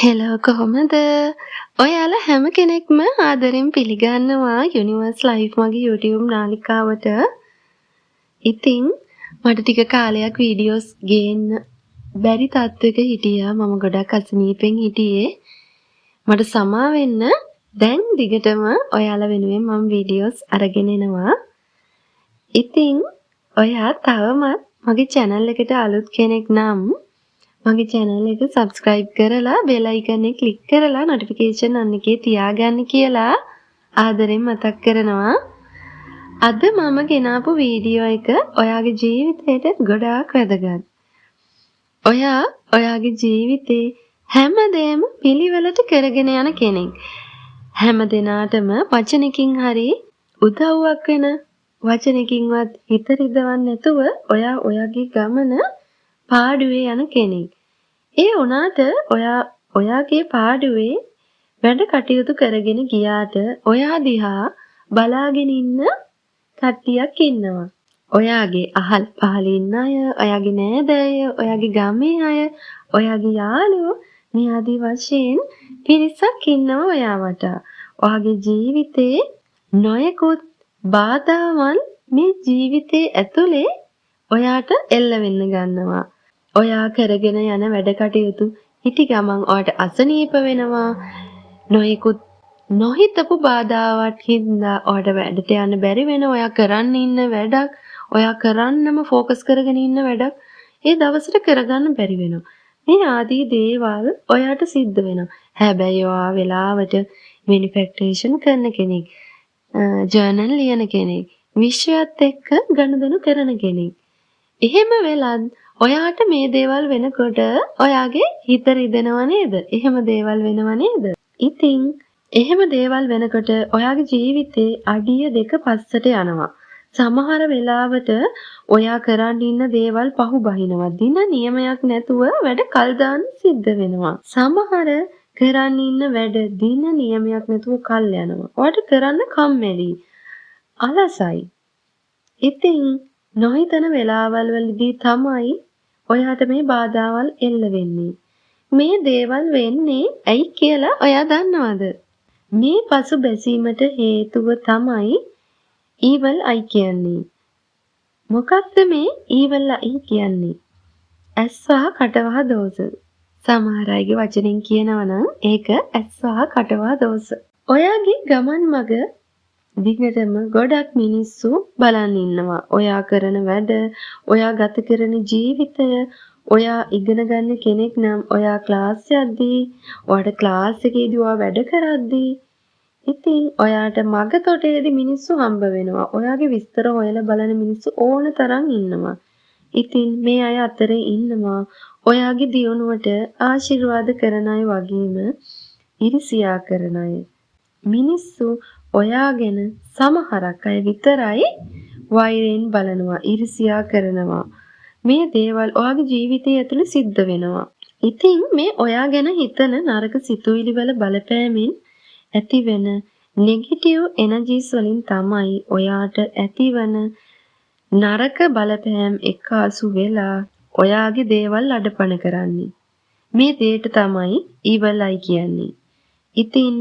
Hello කොහොමද? ඔයාලා හැම කෙනෙක්ම ආදරෙන් පිළිගන්නවා යුනිවර්ස් ලයිෆ් මගේ YouTube නාලිකාවට. ඉතින් මට ටික කාලයක් වීඩියෝස් ගේන්න බැරි තත්ත්වයක හිටියා. මම ගොඩක් අසනීපෙන් හිටියේ. මට සමා වෙන්න. දැන් දිගටම ඔයාලා වෙනුවෙන් මම වීඩියෝස් අරගෙන එනවා. ඉතින් ඔයා තවමත් මගේ channel එකට අලුත් කෙනෙක් නම් මගේ channel එක subscribe කරලා bell icon එක click කරලා notification on එකේ තියාගන්න කියලා ආදරෙන් මතක් කරනවා. අද මම ගෙනාපු වීඩියෝ එක ඔයාගේ ජීවිතයට ගොඩාක් වැදගත්. ඔයා ඔයාගේ ජීවිතේ හැමදේම පිළිවෙලට කරගෙන යන කෙනෙක්. හැම දිනාටම වචනකින් හරි උදව්වක් වෙන වචනකින්වත් හිත රිදවන්න නැතුව ඔයා ඔයාගේ ගමන පාඩුවේ යන කෙනෙක්. ඒ වුණාට ඔයාගේ පාඩුවේ වැඩ කටයුතු කරගෙන ගියාට ඔයා දිහා බලාගෙන ඉන්න කට්ටියක් ඉන්නවා. ඔයාගේ අහල් පහල ඉන්න අය, ඔයාගේ නෑදෑයෝ, ඔයාගේ ගමේ අය, ඔයාගේ යාළුවෝ මේ ආදී වශයෙන් පිරිසක් ඉන්නවා ඔයාවට. ඔයාගේ ජීවිතේ නොයෙකුත් බාධාවන් මේ ජීවිතේ ඇතුලේ ඔයාට එල්ල වෙන්න ගන්නවා. ඔයා කරගෙන යන වැඩ කටයුතු හිටි ගමන් ඔයාට අසනීප වෙනවා. නොයෙකුත් නොහිතපු බාධාවත් හින්දා ඔයාට වැඩට යන්න බැරි වෙන. ඔයා කරන්න ඉන්න වැඩක්, ඔයා කරන්නම ફોකස් කරගෙන ඉන්න වැඩක් ඒ දවසට කරගන්න බැරි වෙනවා. මේ ආදී දේවල් ඔයාට සිද්ධ වෙනවා. හැබැයි ඔයා වෙලාවට මැනිෆෙස්ටේෂන් කරන කෙනෙක්, ජර්නල් ලියන කෙනෙක්, විශ්වයත් එක්ක ගනුදෙනු කරන කෙනෙක්. එහෙම වෙලත් ඔයාට මේ දේවල් වෙනකොට ඔයාගේ හිත රිදෙනව නේද? එහෙම දේවල් වෙනව නේද? ඉතින් එහෙම දේවල් වෙනකොට ඔයාගේ ජීවිතේ අඩිය දෙක පස්සට යනවා. සමහර වෙලාවට ඔයා කරන් ඉන්න දේවල් පහු බහිනවා. දින නියමයක් නැතුව වැඩ කල් දාන්න සිද්ධ වෙනවා. සමහර කරන් ඉන්න වැඩ දින නියමයක් නැතුව කල් යනවා. ඔයාට කරන්න කම්මැලි, අලසයි. ඉතින් නොහිතන වෙලාවල් වලදී තමයි ඔයාට මේ බාධාවල් එල්ල වෙන්නේ. මේ දේවල් වෙන්නේ ඇයි කියලා ඔයා දන්නවද? මේ පසු බැසීමට හේතුව තමයි evil eye කියන්නේ. මොකක්ද මේ evil eye කියන්නේ? ඇස්වහ කටවහ දෝෂ. සමහර අයගේ වචනෙන් කියනවා නම් ඒක ඇස්වහ කටවහ දෝෂ. ඔයාගේ ගමන් මග දිගටම ගොඩක් මිනිස්සු බලන් ඉන්නවා. ඔයා කරන වැඩ, ඔයා ගත කරන ජීවිතය, ඔයා ඉගෙන ගන්න කෙනෙක් නම් ඔයා ක්ලාස් යද්දී, ඔයාට ක්ලාස් එකේදී ඔයා වැඩ කරද්දී, ඉතින් ඔයාට මග තොටේදී මිනිස්සු හම්බ වෙනවා. ඔයාගේ විස්තර හොයලා බලන මිනිස්සු ඕන තරම් ඉන්නවා. ඉතින් මේ අය අතරේ ඉන්නවා ඔයාගේ දියුණුවට ආශිර්වාද කරන අය වගේම ඉරිසියා කරන අය. මිනිස්සු ඔයා ගැන සමහරක් අය විතරයි වෛරයෙන් බලනවා, ඉරිසියා කරනවා. මේ දේවල් ඔයාගේ ජීවිතය ඇතුළේ සිද්ධ වෙනවා. ඉතින් මේ ඔයා ගැන හිතන නරක සිතුවිලි වල බලපෑමෙන් ඇතිවෙන නෙගටිව් එනර්ජිස් වලින් තමයි ඔයාට ඇතිවන නරක බලපෑම් එක්කාසු වෙලා ඔයාගේ දේවල් අඩපණ කරන්නේ. මේ දෙයට තමයි evil eye කියන්නේ. ඉතින්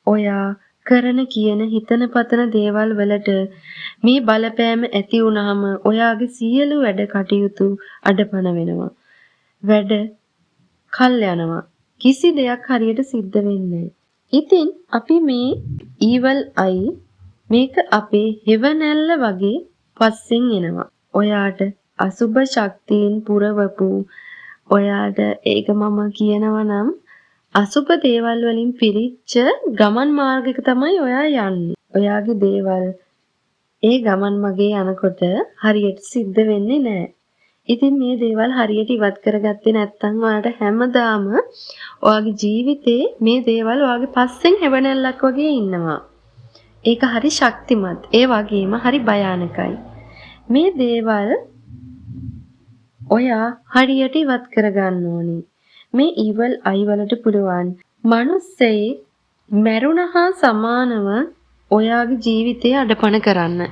ඔයා කරන කියන හිතන පතන දේවල් වලට මේ බලපෑම ඇති වුනහම ඔයාගේ සියලු වැඩ කටයුතු අඩපණ වෙනවා. වැඩ කල් යනවා. කිසි දෙයක් හරියට සිද්ධ වෙන්නේ නැහැ. ඉතින් අපි මේ evil eye මේක අපේ හෙවණැල්ල වගේ පස්සෙන් එනවා. ඔයාට අසුබ ශක්තියින් පුරවපු ඔයාට ඒක මම කියනවා නම් අසුබ දේවල් වලින් පිරිච්ච ගමන් මාර්ගයක තමයි ඔයා යන්නේ. ඔයාගේ දේවල් ඒ ගමන් මගේ යනකොට හරියට සිද්ධ වෙන්නේ නැහැ. ඉතින් මේ දේවල් හරියට ඉවත් කරගත්තේ නැත්නම් ඔයාට හැමදාම ඔයාගේ ජීවිතේ මේ දේවල් ඔයාගේ පස්සෙන් හැවණැල්ලක් වගේ ඉන්නවා. ඒක හරි ශක්තිමත්. ඒ වගේම හරි භයානකයි. මේ දේවල් ඔයා හරියට ඉවත් කරගන්න ඕනේ. මේ evil eye වලට පුළුවන් මිනිස්සේ මරුණහා සමානව ඔයාගේ ජීවිතය අඩපණ කරන්න.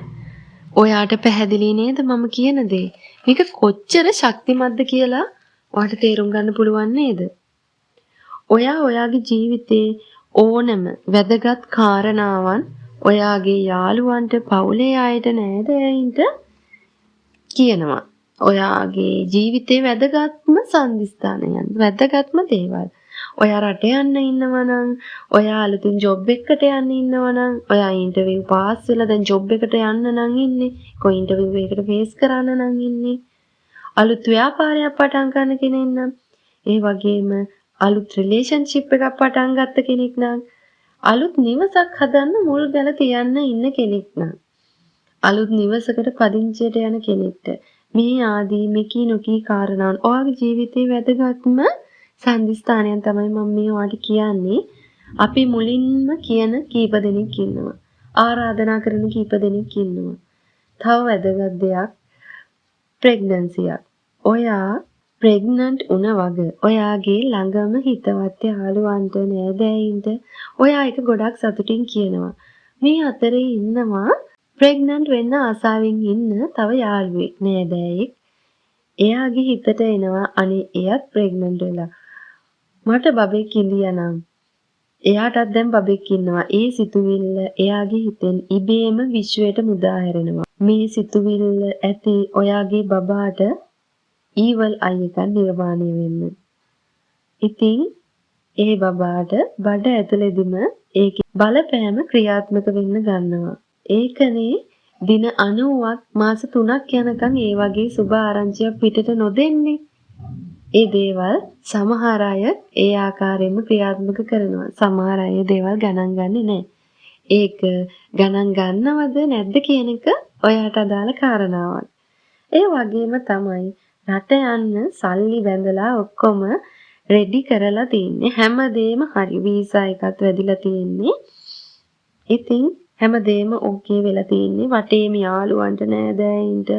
ඔයාට පැහැදිලි නේද මම කියන දේ? මේක කොච්චර ශක්තිමත්ද කියලා ඔයාට තේරුම් ගන්න පුළුවන් නේද? ඔයා ඔයාගේ ජීවිතේ ඕනම වැදගත් කාරණාවන් ඔයාගේ යාළුවන්ට, පවුලේ අයට, නෑදෑයින්ට කියනවා. ඔයාගේ ජීවිතේ වැදගත්ම සම්දිස්ථානයන්, වැදගත්ම දේවල්. ඔයා රට යන්න ඉන්නවා නම්, ඔයා අලුතින් ජොබ් එකකට යන්න ඉන්නවා නම්, ඔයා ඉන්ටර්විව් පාස් වෙලා දැන් ජොබ් එකට යන්න නම් ඉන්නේ. කොයි ඉන්ටර්විව් එකකට ෆේස් කරන්න නම් ඉන්නේ. අලුත් ව්‍යාපාරයක් පටන් ගන්න කෙනෙක් නම්, ඒ වගේම අලුත් රිලේෂන්ෂිප් එකක් පටන් ගත්ත කෙනෙක් නම්, අලුත් නිවසක් හදන්න මුල් ගැල තියන්න ඉන්න කෙනෙක් නම්, අලුත් නිවසකට පදිංචියට යන කෙනෙක්ට මේ ආදී මෙකී නොකී කාරණාන් ඔයාගේ ජීවිතේ වැදගත්ම සම්දිස්ථානයන් තමයි මම මේ ඔයාලට කියන්නේ. අපි මුලින්ම කියන කීප දෙනෙක් ඉන්නවා. ආරාධනා කරන කීප දෙනෙක් ඉන්නවා. තව වැදගත් දෙයක් ප්‍රෙග්නන්සි එක. ඔයා ප්‍රෙග්නන්ට් වුණ වගේ ඔයාගේ ළඟම හිතවත් යාළුවන්ට නෑදෑයින්ට ඔයා එක ගොඩක් සතුටින් කියනවා. මේ අතරේ ඉන්නවා ප්‍රෙග්නන්ට් වෙන්න ආසාවෙන් ඉන්න තව යාළුවෙක් නෑදෑයෙක්. එයාගේ හිතට එනවා අනේ එයත් ප්‍රෙග්නන්ට් වෙලා මට බබෙක් ඉඳියානම් එයාටත් දැන් බබෙක් ඉන්නවා. ඒ සිතුවිල්ල එයාගේ හිතෙන් ඉබේම විශ්වයට මුදා හැරෙනවා. මේ සිතුවිල්ල ඇති ඔයාගේ බබාට ඊවල් අය එකක් නිර්මාණය වෙන්න. ඉතින් ඒ බබාට බඩ ඇතුලේදීම ඒකේ බලපෑම ක්‍රියාත්මක වෙන්න ගන්නවා. ඒකනේ දින 90ක් මාස 3ක් යනකම් ඒ වගේ සුබ ආරංචියක් පිටට නොදෙන්නේ. ඒ දේවල් සමහර අය ඒ ආකාරයෙන්ම ක්‍රියාත්මක කරනවා. සමහර අය දේවල් ගණන් ගන්නේ නැහැ. ඒක ගණන් ගන්නවද නැද්ද කියන එක ඔයාට අදාළ කාරණාවක්. ඒ වගේම තමයි රට යන්න සල්ලි බැඳලා ඔක්කොම රෙඩි කරලා තින්නේ. හැමදේම හරි. වීසා එකත් වැදිලා තින්නේ. ඉතින් හැමදේම ඕකේ වෙලා තින්නේ. වටේම යාළුවන්ට නෑදෑයින්ට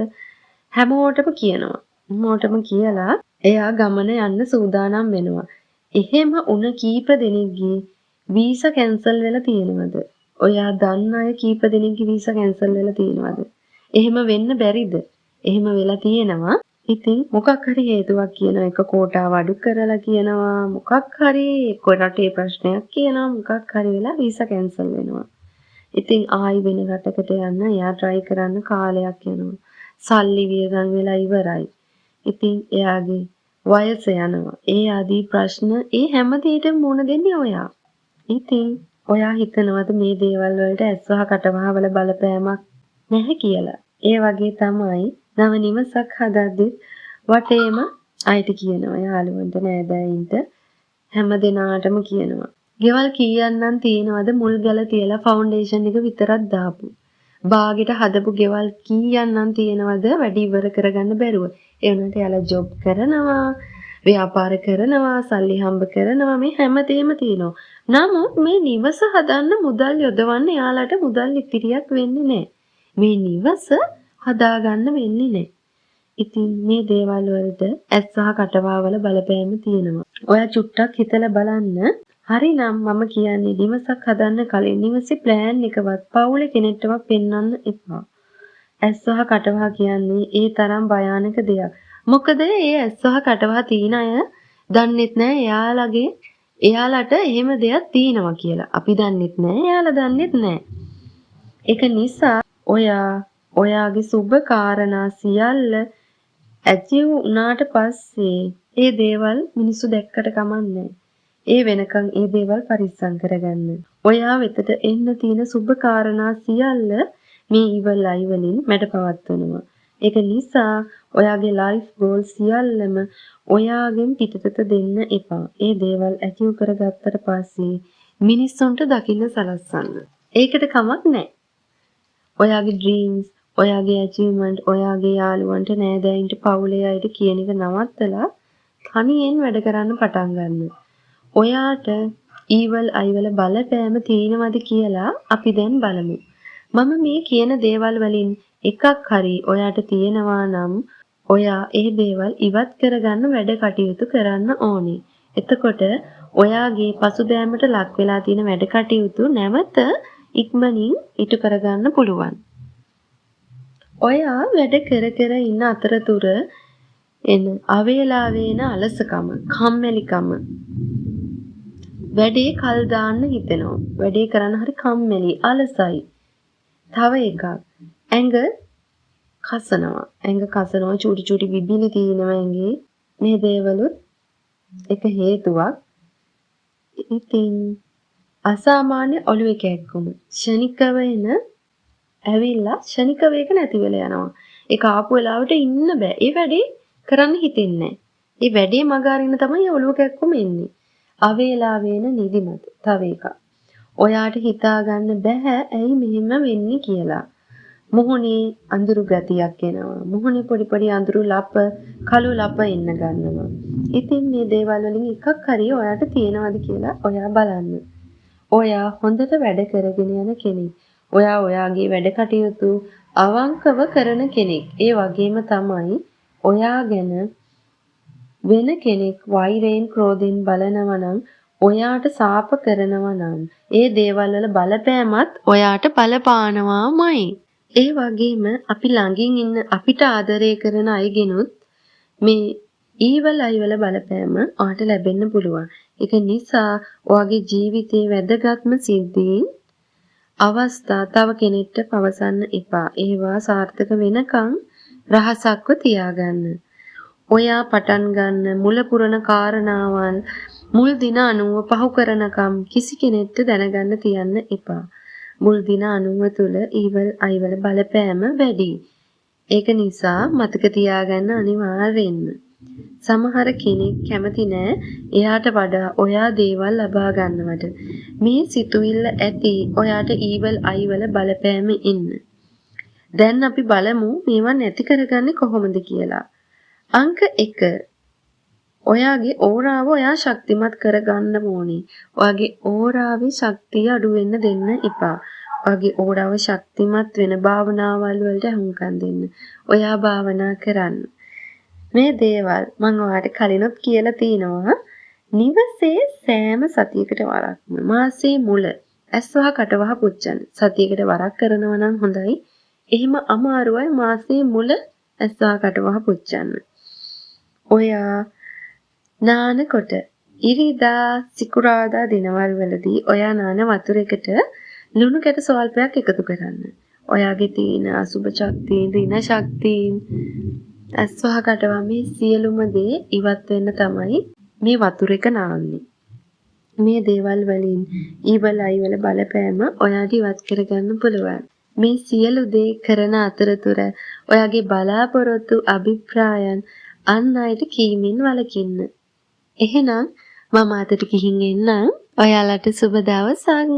හැමෝටම කියනවා. හැමෝටම කියලා එයා ගමන යන්න සූදානම් වෙනවා. එහෙම උන කීප දෙනෙක්ගේ වීසා කැන්සල් වෙලා තියෙනවද? ඔයා දන්න අය කීප දෙනෙක්ගේ වීසා කැන්සල් වෙලා තියෙනවද? එහෙම වෙන්න බැරිද? එහෙම වෙලා තියෙනවා. ඉතින් මොකක් හරි හේතුවක් කියනවා. එක කෝටාව අඩු කරලා කියනවා. මොකක් හරි රටේ ප්‍රශ්නයක් කියනවා. මොකක් හරි වෙලා වීසා කැන්සල් වෙනවා. ඉතින් ආයි වෙන රටකට යන්න එයා try කරන්න කාලයක් යනවා. සල්ලි වියදම් වෙලා ඉවරයි. ඉතින් එයාගේ වයස යනවා. ඒ ආදී ප්‍රශ්න ඒ හැම දෙයකටම මුහුණ දෙන්නේ ඔයා. ඉතින් ඔයා හිතනවාද මේ දේවල් වලට ඇස්වහ කටවහවල බලපෑමක් නැහැ කියලා. ඒ වගේ තමයි නව නිවසක් හදද්දි වටේම අයිට කියනවා. යාළුවන්ට නෑදෑයින්ට හැම දෙනාටම කියනවා. ගෙවල් කීයන්නම් තියෙනවද මුල් ගැල තියලා ෆවුන්ඩේෂන් එක විතරක් දාපු. බාගෙට හදපු ගෙවල් කීයන්නම් තියෙනවද වැඩි ඉවර කරගන්න බැරුව. ඒ වුණාට යාළුවා ජොබ් කරනවා, ව්‍යාපාර කරනවා, සල්ලි හම්බ කරනවා, මේ හැමදේම තියෙනවා. නමුත් මේ නිවස හදන්න මුදල් යොදවන්න යාළුවාට මුදල් ඉතිරියක් වෙන්නේ නැහැ. මේ නිවස හදාගන්න වෙන්නේ නැහැ. ඉතින් මේ දේවල් වලට ඇස්වහ කටවාවල බලපෑම තියෙනවා. ඔයා චුට්ටක් හිතලා බලන්න. හරිනම් මම කියන්නේ නිවසක් හදන්න කලින් නිවසේ ප්ලෑන් එකවත් පවුලේ කෙනෙක්ටවත් පෙන්වන්න එපා. ඇස්වහ කටවහ කියන්නේ ඒ තරම් භයානක දෙයක්. මොකද ඒ ඇස්වහ කටවහ තියෙන අය දන්නෙත් නෑ එයාලට එහෙම දෙයක් තියෙනවා කියලා. අපි දන්නෙත් නෑ, එයාලා දන්නෙත් නෑ. ඒක නිසා ඔයාගේ සුබ කාරණා සියල්ල ඇචීව් වුණාට පස්සේ ඒ දේවල් මිනිස්සු දැක්කට කමන්නේ. ඒ වෙනකන් ඒ දේවල් පරිස්සම් කරගන්න. ඔයා වෙතට එන්න තියෙන සුබ කාරණා සියල්ල මේ ඉවල් අය වලින් මැඩපවත්වනවා. ඒක නිසා ඔයාගේ ලයිෆ් ගෝල් සියල්ලම ඔයාගෙන් පිටතට දෙන්න එපා. ඒ දේවල් ඇචීව් කරගත්තට පස්සේ මිනිස්සුන්ට දකින්න සලස්සන්න. ඒකට කමක් නැහැ. ඔයාගේ ඩ්‍රීම්ස්, ඔයාගේ ඇචීව්මන්ට්, ඔයාගේ යාළුවන්ට නෑදෑයින්ට පවුලේ අයට කියන එක නවත්තලා තනියෙන් වැඩ කරන්න පටන් ගන්න. ඔයාට ඊවල් අයවල බලපෑම තියෙනවද කියලා අපි දැන් බලමු. මම මේ කියන දේවල් වලින් එකක් හරි ඔයාට තියෙනවා නම් ඔයා ඒ දේවල් ඉවත් කරගන්න වැඩ කටයුතු කරන්න ඕනේ. එතකොට ඔයාගේ පසුබෑමට ලක් වෙලා තියෙන වැඩ කටයුතු නැවත ඉක්මනින් ඉටු කරගන්න පුළුවන්. ඔයා වැඩ කර ඉන්න අතරතුර එන අවේලාවේන අලසකම, කම්මැලිකම වැඩේ කල් දාන්න හිතෙනවා. වැඩේ කරන්න හරි කම්මැලි, අලසයි. තව එකක්. ඇඟ කසනවා. ඇඟ කසනවා, චූටි චූටි විබිලි තියෙනවා ඇඟේ. මේ දේවලුත් එක හේතුවක්. ඉතින් අසාමාන්‍ය ඔළුවේ කැක්කුම ක්ෂණිකව එන ඇවිල්ලා ක්ෂණිකව ඒක නැති වෙලා යනවා. ඒක ආපු වෙලාවට ඉන්න බෑ. ඒ වැඩේ කරන්න හිතෙන්නේ නැහැ. ඒ වැඩේ මග අරින්න තමයි ඔළුව කැක්කුම එන්නේ. අවේලාවේන නිදිමත. තව එකක්. ඔයාට හිතා ගන්න බෑ ඇයි මෙහෙම වෙන්නේ කියලා. මුහුණේ අඳුරු ගතියක් එනවා. මුහුණේ පොඩි පොඩි අඳුරු ලප, කළු ලප එන්න ගන්නවා. ඉතින් මේ දේවල් වලින් එකක් හරි ඔයාට තියෙනවද කියලා ඔයා බලන්න. ඔයා හොඳට වැඩ කරගෙන යන කෙනෙක්. ඔයා ඔයාගේ වැඩ කටයුතු අවංකව කරන කෙනෙක්. ඒ වගේම තමයි ඔයා ගැන වෙන කෙනෙක් වෛරයෙන් ක්‍රෝධයෙන් බලනවා නම් ඔයාට සාප කරනවා නම් ඒ දේවල් වල බලපෑමත් ඔයාට බලපානවාමයි. ඒ වගේම අපි ළඟින් ඉන්න අපිට ආදරය කරන අයගෙනුත් මේ ඊවල අයවල බලපෑම ඔයාට ලැබෙන්න පුළුවන්. ඒක නිසා ඔයාගේ ජීවිතයේ වැදගත්ම සිද්ධීන් අවස්ථා තව කෙනෙක්ට පවසන්න එපා. ඒවා සාර්ථක වෙනකන් රහසක්ව තියාගන්න. ඔයා පටන් ගන්න මුල පුරන කාරණාවන් මුල් දින 90 පහු කරනකම් කිසි කෙනෙක්ට දැනගන්න තියන්න එපා. මුල් දින 90 තුල ඊවල් අයවල බලපෑම වැඩි. ඒක නිසා මතක තියාගන්න අනිවාර්යෙන්ම. සමහර කෙනෙක් කැමති නෑ එයාට වඩා ඔයා දේවල් ලබා ගන්නවට. මේ සිතුවිල්ල ඇති ඔයාට ඊවල් අයවල බලපෑම ඉන්න. දැන් අපි බලමු මේවා නැති කරගන්නේ කොහොමද කියලා. අංක 1. ඔයාගේ ඕරාව ඔයා ශක්තිමත් කරගන්න ඕනේ. ඔයාගේ ඕරාවේ ශක්තිය අඩු වෙන්න දෙන්න එපා. ඔයාගේ ඕරාව ශක්තිමත් වෙන භාවනාවල් වලට හුඟක් දෙන්න. ඔයා භාවනා කරන්න. මේ දේවල් මම ඔයාලට කලිනුත් කියලා තිනවා. නිවසේ සෑම සතියකට වරක්ම මාසේ මුල ඇස්වහ කටවහ පුච්චන්න. සතියකට වරක් කරනවා නම් හොඳයි. එහෙම අමාරුයි මාසේ මුල ඇස්වහ කටවහ පුච්චන්න. ඔයා නානකොට ඉරිදා සිකුරාදා දිනවල් වලදී ඔයා නාන වතුරයකට ලුණු කැට සල්පයක් එකතු කරන්න. ඔයාගේ තියෙන අසුබ ශක්තියින්, ඍණ ශක්තියින්, ඇස්වහ කටවහ මේ සියලුම දේ ඉවත් වෙන්න තමයි මේ වතුර එක නාන්නේ. මේ දේවල් වලින් ඊවල අයවල බලපෑම ඔයාට ඉවත් කරගන්න පුළුවන්. මේ සියලු දේ කරන අතරතුර ඔයාගේ බලාපොරොත්තු අභිප්‍රායන් අන් අයට කීමෙන් වළකින්න. එහෙනම් මම අතට ගිහින් එන්නම්. ඔයාලට සුබ දවසක්.